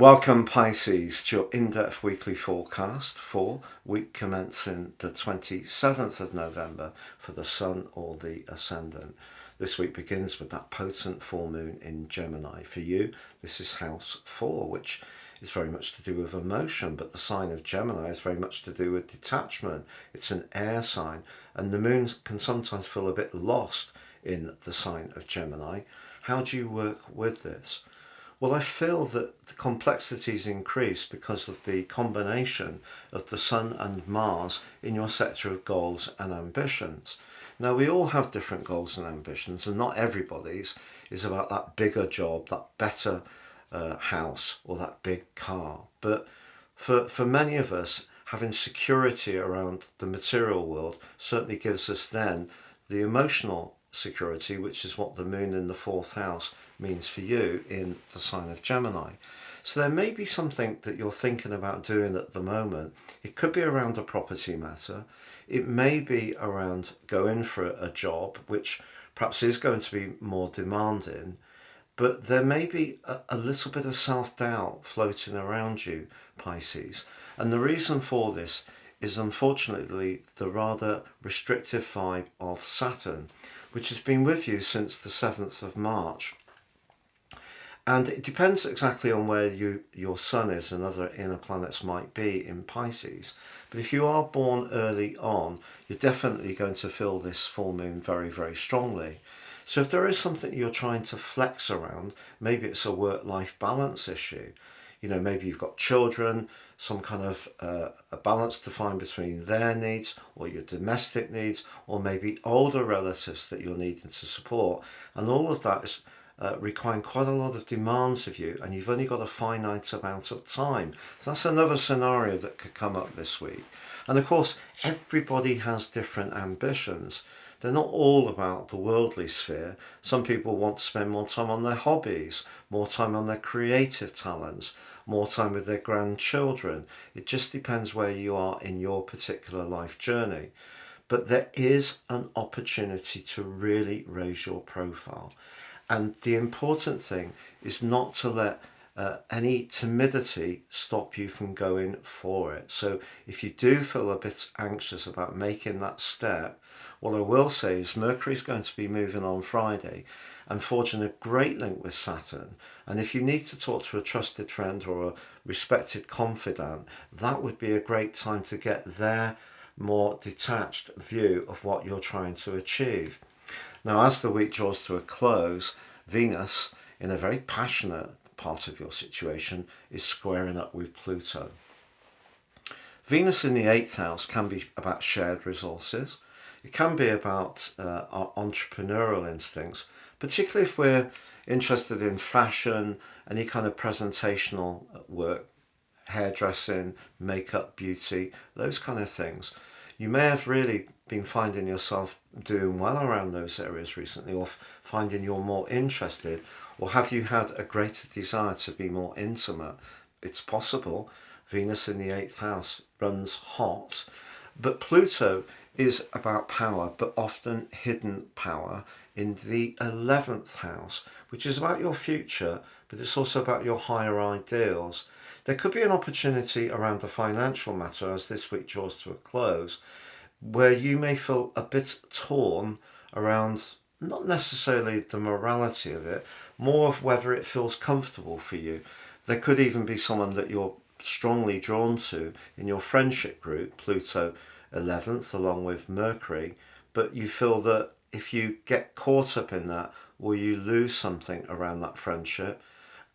Welcome Pisces to your in-depth weekly forecast for week commencing the 27th of November for the Sun or the Ascendant. This week begins with that potent full moon in Gemini. For you, this is house 4, which is very much to do with emotion, but the sign of Gemini is very much to do with detachment. It's an air sign, and the moon can sometimes feel a bit lost in the sign of Gemini. How do you work with this? Well, I feel that the complexities increase because of the combination of the Sun and Mars in your sector of goals and ambitions. Now, we all have different goals and ambitions, and not everybody's is about that bigger job, that better house, or that big car. But for many of us, having security around the material world certainly gives us then the emotional security, which is what the moon in the fourth house means for you in the sign of Gemini. So there may be something that you're thinking about doing at the moment. It could be around a property matter. It may be around going for a job, which perhaps is going to be more demanding. But there may be a little bit of self-doubt floating around you, Pisces. And the reason for this is unfortunately the rather restrictive vibe of Saturn, which has been with you since the 7th of March. And it depends exactly on where your Sun is and other inner planets might be in Pisces. But if you are born early on, you're definitely going to feel this full moon very, very strongly. So if there is something you're trying to flex around, maybe it's a work-life balance issue. You know, maybe you've got children, some kind of a balance to find between their needs or your domestic needs, or maybe older relatives that you're needing to support. And all of that is requiring quite a lot of demands of you, and you've only got a finite amount of time. So that's another scenario that could come up this week. And of course, everybody has different ambitions. They're not all about the worldly sphere. Some people want to spend more time on their hobbies, more time on their creative talents, more time with their grandchildren. It just depends where you are in your particular life journey. But there is an opportunity to really raise your profile. And the important thing is not to let any timidity stop you from going for it. So if you do feel a bit anxious about making that step, what I will say is Mercury's going to be moving on Friday and forging a great link with Saturn. And if you need to talk to a trusted friend or a respected confidant, that would be a great time to get their more detached view of what you're trying to achieve. Now, as the week draws to a close, Venus, in a very passionate part of your situation, is squaring up with Pluto. Venus in the 8th house can be about shared resources. It can be about our entrepreneurial instincts, particularly if we're interested in fashion, any kind of presentational work, hairdressing, makeup, beauty, those kind of things. You may have really been finding yourself doing well around those areas recently, or finding you're more interested, or have you had a greater desire to be more intimate? It's possible. Venus in the 8th house runs hot, but Pluto is about power, but often hidden power in the 11th house, which is about your future, but it's also about your higher ideals. There could be an opportunity around a financial matter as this week draws to a close, where you may feel a bit torn around not necessarily the morality of it, more of whether it feels comfortable for you. There could even be someone that you're strongly drawn to in your friendship group, Pluto 11th along with Mercury, but you feel that if you get caught up in that, will you lose something around that friendship?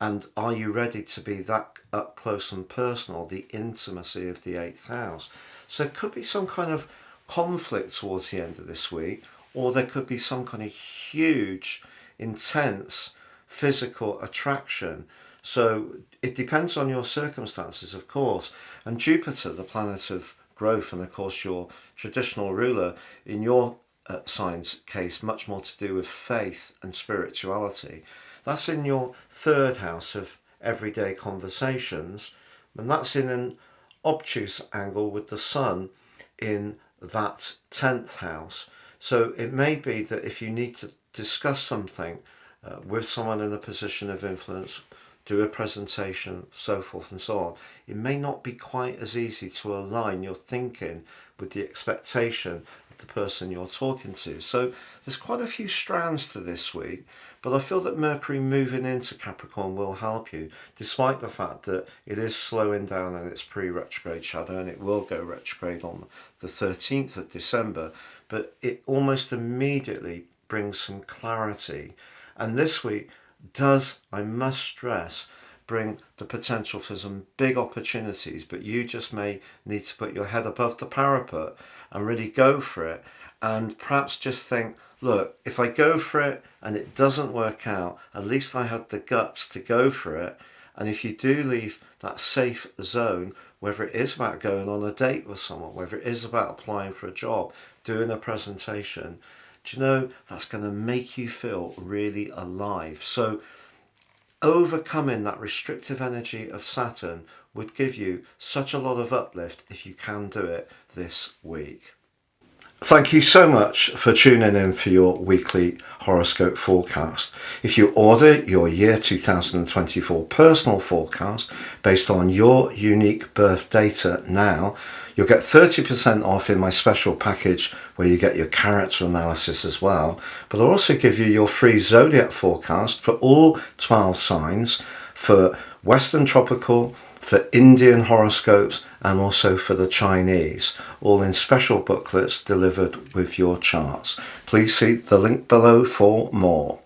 And are you ready to be that up close and personal, the intimacy of the 8th house? So it could be some kind of conflict towards the end of this week, or there could be some kind of huge, intense physical attraction. So it depends on your circumstances, of course. And Jupiter, the planet of growth, and of course your traditional ruler, in your sign's case, much more to do with faith and spirituality. That's in your 3rd house of everyday conversations, and that's in an obtuse angle with the Sun in that 10th house. So it may be that if you need to discuss something with someone in a position of influence, do a presentation, so forth and so on, it may not be quite as easy to align your thinking with the expectation of the person you're talking to. So there's quite a few strands to this week, but I feel that Mercury moving into Capricorn will help you, despite the fact that it is slowing down in its pre-retrograde shadow, and it will go retrograde on the 13th of December, but it almost immediately brings some clarity. And this week does, I must stress, bring the potential for some big opportunities, but you just may need to put your head above the parapet and really go for it, and perhaps just think, look, if I go for it and it doesn't work out, at least I had the guts to go for it. And if you do leave that safe zone, whether it is about going on a date with someone, whether it is about applying for a job, doing a presentation, do you know, that's going to make you feel really alive. So overcoming that restrictive energy of Saturn would give you such a lot of uplift if you can do it this week. Thank you so much for tuning in for your weekly horoscope forecast. If you order your year 2024 personal forecast based on your unique birth data now, you'll get 30% off in my special package where you get your character analysis as well. But I'll also give you your free zodiac forecast for all 12 signs, for Western tropical, for Indian horoscopes, and also for the Chinese, all in special booklets delivered with your charts. Please see the link below for more.